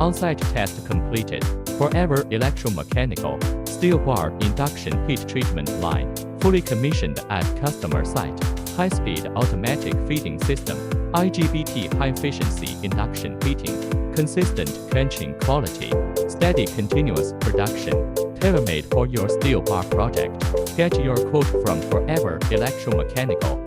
On-site test completed. Forever electromechanical. Steel bar induction heat treatment line. Fully commissioned at customer site. High-speed automatic feeding system. IGBT high-efficiency induction heating. Consistent quenching quality. Steady continuous production. Tailor-made for your steel bar project. Get your quote from Forever Electromechanical.